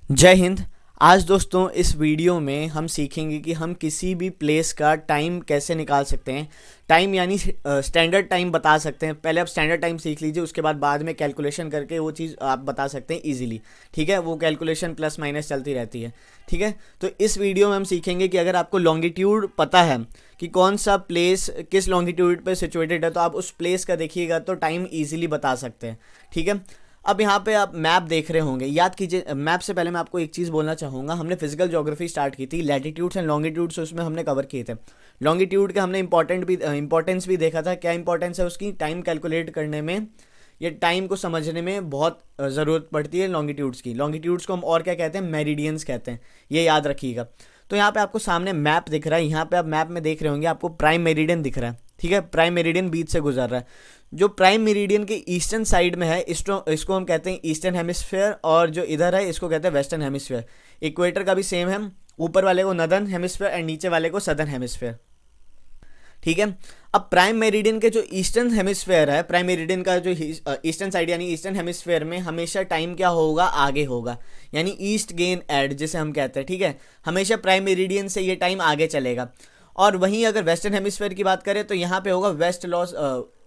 जय हिंद। आज दोस्तों इस वीडियो में हम सीखेंगे कि हम किसी भी प्लेस का टाइम कैसे निकाल सकते हैं। टाइम यानी स्टैंडर्ड टाइम बता सकते हैं। पहले आप स्टैंडर्ड टाइम सीख लीजिए, उसके बाद में कैलकुलेशन करके वो चीज़ आप बता सकते हैं इजीली। ठीक है, वो कैलकुलेशन प्लस माइनस चलती रहती है। ठीक है, तो इस वीडियो में हम सीखेंगे कि अगर आपको लॉन्गिट्यूड पता है कि कौन सा प्लेस किस लॉन्गिट्यूड पे सिचुएटेड है, तो आप उस प्लेस का देखिएगा तो टाइम ईजिली बता सकते हैं। ठीक है, अब यहाँ पे आप मैप देख रहे होंगे। याद कीजिए, मैप से पहले मैं आपको एक चीज़ बोलना चाहूँगा। हमने फिजिकल ज्योग्राफी स्टार्ट की थी, लैटिट्यूड्स एंड लॉन्गिट्यूड्स उसमें हमने कवर किए थे। लॉन्गिट्यूड के हमने इंपॉर्टेंस भी देखा था। क्या इंपॉर्टेंस है उसकी? टाइम कैलकुलेट करने में, ये टाइम को समझने में बहुत ज़रूरत पड़ती है लॉन्गिट्यूड्स की। लॉन्गिट्यूड्स को हम और क्या कहते हैं? मेरिडियंस कहते हैं। ये याद रखिएगा। तो यहाँ पे आपको सामने मैप दिख रहा है। यहाँ पे आप मैप में देख रहे होंगे, आपको प्राइम मेरिडियन दिख रहा है। ठीक है, प्राइम मेरिडियन बीच से गुजर रहा है। जो प्राइम मेरिडियन के ईस्टर्न साइड में है, इसको हम कहते हैं ईस्टर्न हेमिस्फीयर, और जो इधर है इसको कहते हैं वेस्टर्न हेमिस्फीयर। इक्वेटर का भी सेम है, ऊपर वाले को नदर्न हेमिस्फीयर एंड नीचे वाले को सदर्न हेमिस्फीयर। ठीक है, अब प्राइम मेरिडियन के जो ईस्टर्न हेमिस्फीयर है, प्राइम मेरिडियन का जो ईस्टर्न साइड यानी ईस्टर्न हेमिस्फीयर में हमेशा टाइम क्या होगा? आगे होगा, यानी ईस्ट गेन एड जिसे हम कहते हैं। ठीक है, हमेशा प्राइम मेरिडियन से ये टाइम आगे चलेगा। और वहीं अगर वेस्टर्न हेमिस्फीयर की बात करें तो यहाँ पे होगा वेस्ट लॉस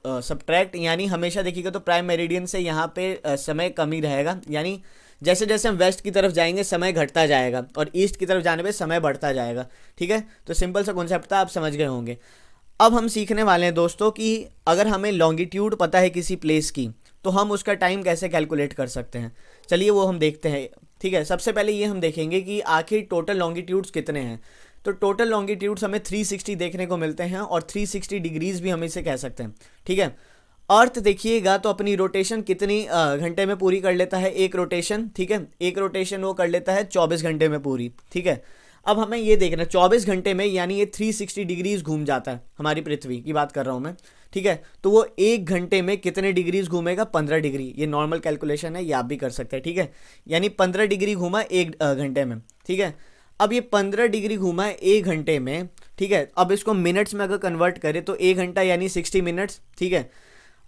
सब्ट्रैक्ट, यानी हमेशा देखिएगा तो प्राइम मेरिडियन से यहाँ पे समय कम ही रहेगा। यानी जैसे जैसे हम वेस्ट की तरफ जाएंगे समय घटता जाएगा और ईस्ट की तरफ जाने पे समय बढ़ता जाएगा। ठीक है, तो सिंपल सा कॉन्सेप्ट था, आप समझ गए होंगे। अब हम सीखने वाले हैं दोस्तों कि अगर हमें लॉन्गिट्यूड पता है किसी प्लेस की, तो हम उसका टाइम कैसे कैलकुलेट कर सकते हैं। चलिए वो हम देखते हैं। ठीक है, सबसे पहले ये हम देखेंगे कि आखिर टोटल लॉन्गिट्यूड्स कितने हैं। तो टोटल लॉन्गिट्यूड्स हमें 360 देखने को मिलते हैं, और 360 डिग्रीज भी हम इसे कह सकते हैं। ठीक है, अर्थ देखिएगा तो अपनी रोटेशन कितनी घंटे में पूरी कर लेता है? एक रोटेशन। ठीक है, एक रोटेशन वो कर लेता है 24 घंटे में पूरी। ठीक है, अब हमें ये देखना 24 घंटे में, यानी ये 360 डिग्रीज घूम जाता है। हमारी पृथ्वी की बात कर रहा हूँ मैं। ठीक है, तो वो एक घंटे में कितने डिग्रीज घूमेगा? 15 डिग्री। ये नॉर्मल कैलकुलेशन है, ये आप भी कर सकते हैं। ठीक है, यानी 15 डिग्री घूमा एक घंटे में। ठीक है, अब ये 15 डिग्री घूमा है एक घंटे में। ठीक है, अब इसको मिनट्स में अगर कन्वर्ट करें तो एक घंटा यानी 60 मिनट्स। ठीक है,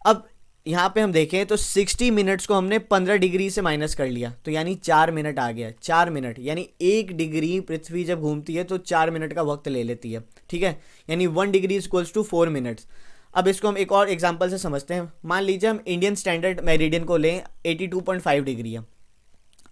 अब यहाँ पे हम देखें तो 60 मिनट्स को हमने 15 डिग्री से माइनस कर लिया, तो यानी 4 मिनट आ गया। 4 मिनट यानी 1 डिग्री पृथ्वी जब घूमती है तो 4 मिनट का वक्त ले लेती है। ठीक है, यानी 1 डिग्री इक्वल्स टू 4 मिनट्स। अब इसको हम एक और एग्जांपल से समझते हैं। मान लीजिए हम इंडियन स्टैंडर्ड मेरिडियन को लें, 82.5 डिग्री है।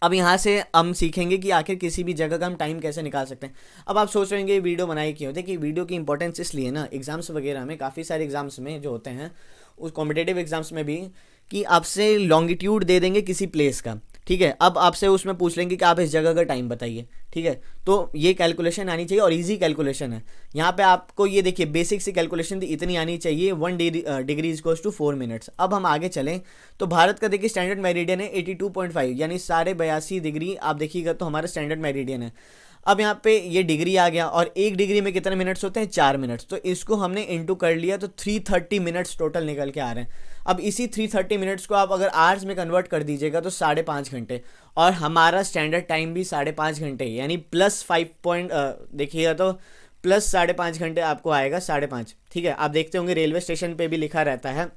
अब यहाँ से हम सीखेंगे कि आखिर किसी भी जगह का हम टाइम कैसे निकाल सकते हैं। अब आप सोच रहे होंगे ये वीडियो बनाई क्यों? देखिए, वीडियो की इंपॉर्टेंस इसलिए ना, एग्जाम्स वगैरह में, काफ़ी सारे एग्जाम्स में जो होते हैं, उस कॉम्पिटेटिव एग्जाम्स में भी, कि आपसे लॉन्गिट्यूड दे देंगे किसी प्लेस का। ठीक है, अब आपसे उसमें पूछ लेंगे कि आप इस जगह का टाइम बताइए। ठीक है, तो ये कैलकुलेशन आनी चाहिए, और इजी कैलकुलेशन है। यहाँ पे आपको ये देखिए बेसिक सी कैलकुलेशन इतनी आनी चाहिए, 1 डिग्री इक्वल्स टू 4 मिनट्स। अब हम आगे चलें तो भारत का देखिए स्टैंडर्ड मेरिडियन है 82.5, यानी 82.5 डिग्री। आप देखिएगा तो हमारा स्टैंडर्ड मेरिडियन है। अब यहाँ पे ये डिग्री आ गया, और एक डिग्री में कितने मिनट्स होते हैं? 4 मिनट्स। तो इसको हमने इंटू कर लिया तो 330 मिनट्स टोटल निकल के आ रहे हैं। अब इसी 330 मिनट्स को आप अगर आवर्स में कन्वर्ट कर दीजिएगा तो 5.5 घंटे, और हमारा स्टैंडर्ड टाइम भी 5.5 घंटे, यानी प्लस 5 पॉइंट देखिएगा तो प्लस 5.5 घंटे आपको आएगा, 5.5। ठीक है, आप देखते होंगे रेलवे स्टेशन पे भी लिखा रहता है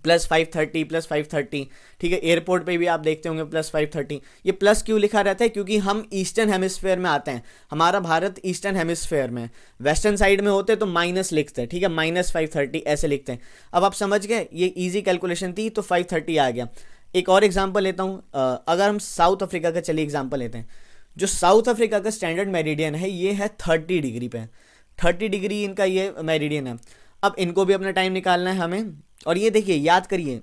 +530 +530। ठीक है, एयरपोर्ट पे भी आप देखते होंगे +530। ये प्लस क्यों लिखा रहता है? क्योंकि हम ईस्टर्न हेमिस्फेयर में आते हैं, हमारा भारत ईस्टर्न हेमिस्फेयर में। वेस्टर्न साइड में होते तो माइनस लिखते हैं। ठीक है, -530 ऐसे लिखते हैं। अब आप समझ गए, ये ईजी कैलकुलेशन थी, तो 530 आ गया। एक और एग्जाम्पल लेता हूँ। अगर हम साउथ अफ्रीका का चलिए एग्जाम्पल लेते हैं। जो साउथ अफ्रीका का स्टैंडर्ड मेरिडियन है ये है 30 डिग्री पे। 30 डिग्री इनका ये मेरिडियन है। अब इनको भी अपना टाइम निकालना है हमें, और ये देखिए याद करिए,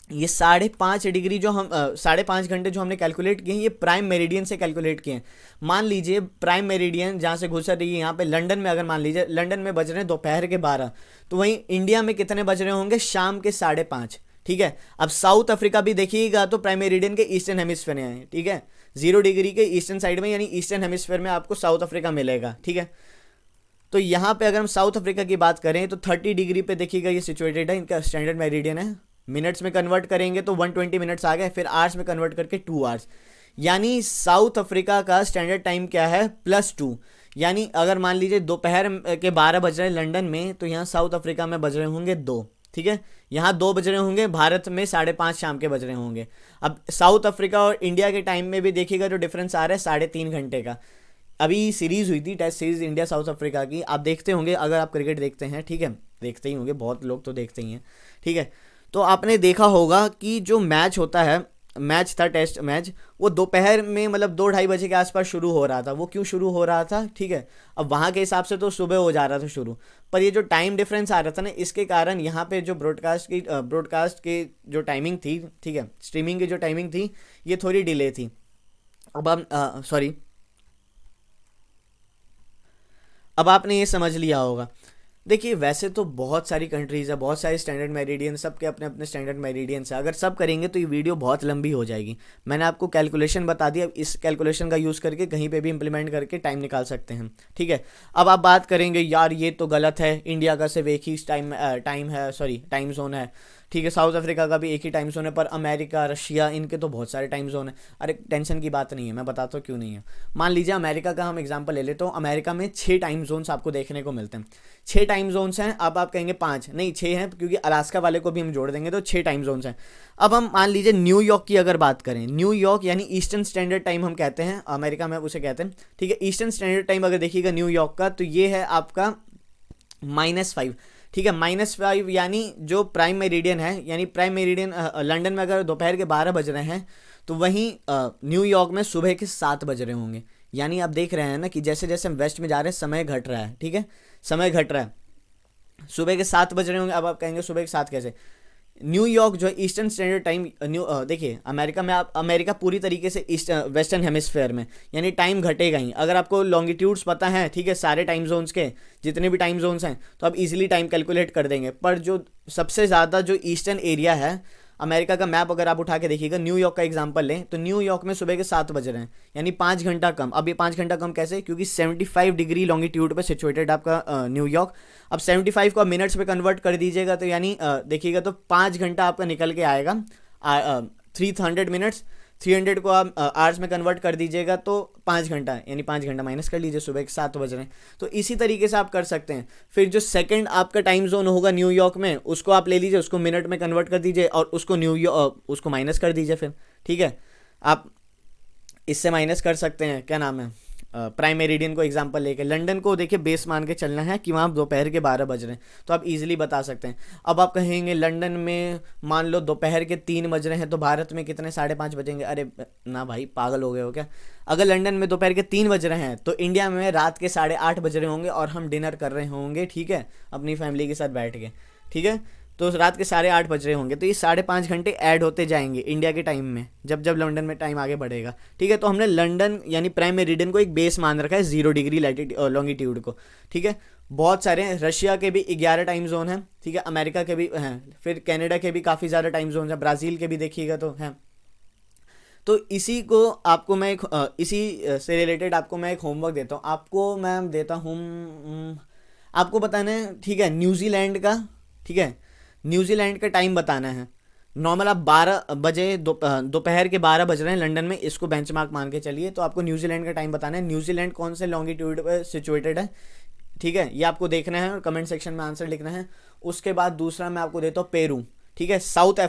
ये 5.5 डिग्री जो हम 5.5 घंटे जो हमने कैलकुलेट किए हैं, ये प्राइम मेरिडियन से कैलकुलेट किए हैं। मान लीजिए प्राइम मेरिडियन जहाँ से गुजर रही है, यहाँ पे लंदन में, अगर मान लीजिए लंदन में बज रहे हैं दोपहर के 12, तो वहीं इंडिया में कितने बज रहे होंगे? शाम के 5:30। ठीक है, अब साउथ अफ्रीका भी देखिएगा तो प्राइम मेरिडियन के ईस्टर्न हेमिस्फीयर में है। ठीक है, 0 डिग्री के ईस्टर्न साइड में, यानी ईस्टर्न हेमिस्फीयर में आपको साउथ अफ्रीका मिलेगा। ठीक है, तो यहाँ पे अगर हम साउथ अफ्रीका की बात करें तो 30 डिग्री पे देखिएगा ये सिचुएटेड है, इनका स्टैंडर्ड मेरिडियन है। मिनट्स में कन्वर्ट करेंगे तो 120 मिनट्स आ गए, फिर आवर्स में कन्वर्ट करके 2 आवर्स। यानी साउथ अफ्रीका का स्टैंडर्ड टाइम क्या है? +2। यानी अगर मान लीजिए दोपहर के 12 बज रहे हैं लंदन में, तो यहाँ साउथ अफ्रीका में बज रहे होंगे 2। ठीक है, यहाँ 2 बज रहे होंगे, भारत में 5:30 शाम के बज रहे होंगे। अब साउथ अफ्रीका और इंडिया के टाइम में भी देखिएगा जो डिफरेंस आ रहा है 3.5 घंटे का। अभी सीरीज़ हुई थी, test series India South Africa की, आप देखते होंगे अगर आप क्रिकेट देखते हैं, ठीक है, देखते ही होंगे, बहुत लोग तो देखते ही हैं, ठीक है। तो आपने देखा होगा कि जो मैच होता है, मैच था टेस्ट मैच, वो दोपहर में मतलब 2-2:30 बजे के आसपास शुरू हो रहा था। वो क्यों शुरू हो रहा था, ठीक है, अब वहाँ के हिसाब से तो सुबह हो जा रहा था शुरू, पर ये जो टाइम डिफरेंस आ रहा था ना, इसके कारण यहाँ पे जो ब्रॉडकास्ट की जो टाइमिंग थी, ठीक है, स्ट्रीमिंग की जो टाइमिंग थी, ये थोड़ी डिले थी। अब हम सॉरी, अब आपने ये समझ लिया होगा। देखिए वैसे तो बहुत सारी कंट्रीज़ है, बहुत सारे स्टैंडर्ड मेरिडियन, सबके अपने अपने स्टैंडर्ड मेरिडियंस है। अगर सब करेंगे तो ये वीडियो बहुत लंबी हो जाएगी। मैंने आपको कैलकुलेशन बता दिया, इस कैलकुलेशन का यूज़ करके कहीं पे भी इंप्लीमेंट करके टाइम निकाल सकते हैं, ठीक है। अब आप बात करेंगे यार ये तो गलत है, इंडिया का सिर्फ एक ही टाइम जोन है, ठीक है, साउथ अफ्रीका का भी एक ही टाइम जोन है, पर अमेरिका, रशिया, इनके तो बहुत सारे टाइम जोन है। अरे टेंशन की बात नहीं है, मैं बताता हूँ क्यों नहीं है। मान लीजिए अमेरिका का हम एग्जांपल ले लेते हो, अमेरिका में 6 टाइम जोन्स आपको देखने को मिलते हैं। 6 टाइम जोन्स हैं। अब आप कहेंगे 5 नहीं, 6 हैं, क्योंकि अलास्का वाले को भी हम जोड़ देंगे तो 6 टाइम जोन्स हैं। अब हम मान लीजिए न्यूयॉर्क की अगर बात करें, न्यूयॉर्क यानी ईस्टर्न स्टैंडर्ड टाइम हम कहते हैं, अमेरिका में उसे कहते हैं, ठीक है। ईस्टर्न स्टैंडर्ड टाइम अगर देखिएगा न्यूयॉर्क का, तो ये है आपका -5, ठीक है, -5 यानी जो प्राइम मेरिडियन है, यानी प्राइम मेरिडियन लंदन में अगर दोपहर के 12 बज रहे हैं, तो वहीं न्यूयॉर्क में सुबह के 7 बज रहे होंगे। यानी आप देख रहे हैं ना कि जैसे जैसे हम वेस्ट में जा रहे हैं समय घट रहा है, ठीक है, समय घट रहा है, सुबह के 7 बज रहे होंगे। अब आप कहेंगे सुबह के 7 कैसे? न्यूयॉर्क जो है ईस्टर्न स्टैंडर्ड टाइम, देखिए अमेरिका में, आप अमेरिका पूरी तरीके से वेस्टर्न हेमिस्फेयर में, यानी टाइम घटेगा ही। अगर आपको लॉन्गिट्यूड्स पता है, ठीक है, सारे टाइम जोन्स के जितने भी टाइम जोन्स हैं, तो आप इजीली टाइम कैलकुलेट कर देंगे। पर जो सबसे ज़्यादा जो ईस्टर्न एरिया है अमेरिका का, मैप अगर आप उठा के देखिएगा, न्यूयॉर्क का एग्जांपल लें तो न्यूयॉर्क में सुबह के 7 बज रहे हैं, यानी 5 घंटा कम। अब ये 5 घंटा कम कैसे? क्योंकि 75 डिग्री लॉन्गिट्यूड पे सिचुएटेड आपका न्यूयॉर्क। अब 75 को आप मिनट्स पे कन्वर्ट कर दीजिएगा, तो यानी देखिएगा तो 5 घंटा आपका निकल के आएगा। 300 मिनट्स, 300 को आप आवर्स में कन्वर्ट कर दीजिएगा तो 5 घंटा, यानी 5 घंटा माइनस कर लीजिए, सुबह के 7 बज रहे हैं। तो इसी तरीके से आप कर सकते हैं। फिर जो सेकंड आपका टाइम जोन होगा न्यूयॉर्क में, उसको आप ले लीजिए, उसको मिनट में कन्वर्ट कर दीजिए और उसको माइनस कर दीजिए फिर, ठीक है। आप इससे माइनस कर सकते हैं, क्या नाम है, प्राइम मेरिडियन को एग्जांपल लेके। लंदन को देखिए बेस मान के चलना है कि वहाँ दोपहर के 12 बज रहे हैं, तो आप इजीली बता सकते हैं। अब आप कहेंगे लंदन में मान लो दोपहर के 3 बज रहे हैं, तो भारत में कितने 5:30 बजेंगे? अरे ना भाई, पागल हो गए हो क्या? अगर लंदन में दोपहर के 3 बज रहे हैं, तो इंडिया में रात के 8:30 बज रहे होंगे और हम डिनर कर रहे होंगे, ठीक है, अपनी फैमिली के साथ बैठ के, ठीक है। तो रात के 8:30 बज रहे होंगे, तो ये 5.5 घंटे ऐड होते जाएंगे इंडिया के टाइम में, जब जब लंदन में टाइम आगे बढ़ेगा, ठीक है। तो हमने लंदन यानी प्राइम मेरिडियन को एक बेस मान रखा है 0 डिग्री लॉन्गिट्यूड को, ठीक है। बहुत सारे हैं, रशिया के भी 11 टाइम जोन हैं, ठीक है, अमेरिका के भी हैं, फिर कनाडा के भी काफ़ी ज़्यादा टाइम जोन हैं, ब्राज़ील के भी देखिएगा तो हैं। तो इसी को आपको मैं इसी से रिलेटेड आपको मैं एक होमवर्क देता हूँ, आपको बताना है, ठीक है, न्यूजीलैंड का, ठीक है, न्यूजीलैंड का टाइम बताना है। नॉर्मल आप 12 बजे दोपहर के 12 बज रहे हैं लंदन में, इसको बेंचमार्क मान के चलिए, तो आपको न्यूजीलैंड का टाइम बताना है। न्यूजीलैंड कौन से लॉन्गिट्यूड पर सिचुएटेड है, ठीक है, ये आपको देखना है और कमेंट सेक्शन में आंसर लिखना है। उसके बाद दूसरा मैं आपको देता हूँ पेरू, ठीक है, साउथ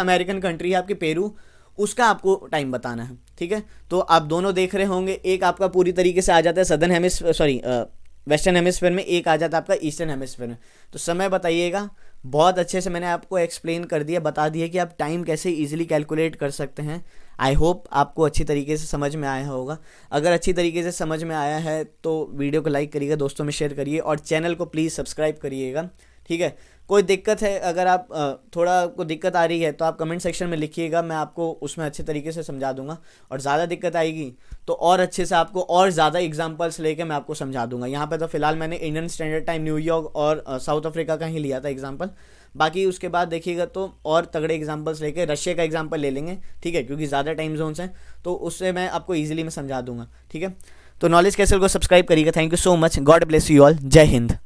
अमेरिकन कंट्री है आपकी पेरू, उसका आपको टाइम बताना है, ठीक है। तो आप दोनों देख रहे होंगे, एक आपका पूरी तरीके से आ जाता है वेस्टर्न हेमिस्फीयर में, एक आ जाता है आपका ईस्टर्न हेमिस्फीयर में। तो समय बताइएगा। बहुत अच्छे से मैंने आपको एक्सप्लेन कर दिया, बता दिया कि आप टाइम कैसे इजीली कैलकुलेट कर सकते हैं। आई होप आपको अच्छी तरीके से समझ में आया होगा। अगर अच्छी तरीके से समझ में आया है तो वीडियो को लाइक करिएगा, दोस्तों में शेयर करिए और चैनल को प्लीज़ सब्सक्राइब करिएगा, ठीक है। कोई दिक्कत है, अगर आप थोड़ा आपको दिक्कत आ रही है तो आप कमेंट सेक्शन में लिखिएगा, मैं आपको उसमें अच्छे तरीके से समझा दूंगा। और ज़्यादा दिक्कत आएगी तो और अच्छे से आपको और ज़्यादा एग्जांपल्स लेके मैं आपको समझा दूंगा। यहाँ पे तो फिलहाल मैंने इंडियन स्टैंडर्ड टाइम न्यूयॉर्क और साउथ अफ्रीका का ही लिया था एग्जांपल। बाकी उसके बाद देखिएगा तो और तगड़े एग्जांपल्स लेके रशिया का एग्जांपल ले लेंगे, ठीक है, क्योंकि ज़्यादा टाइम जोन्स हैं, तो उससे मैं आपको ईजिली मैं समझा दूंगा, ठीक है। तो नॉलेज कैसल को सब्सक्राइब करिएगा। Thank you so much. God bless you all. जय हिंद।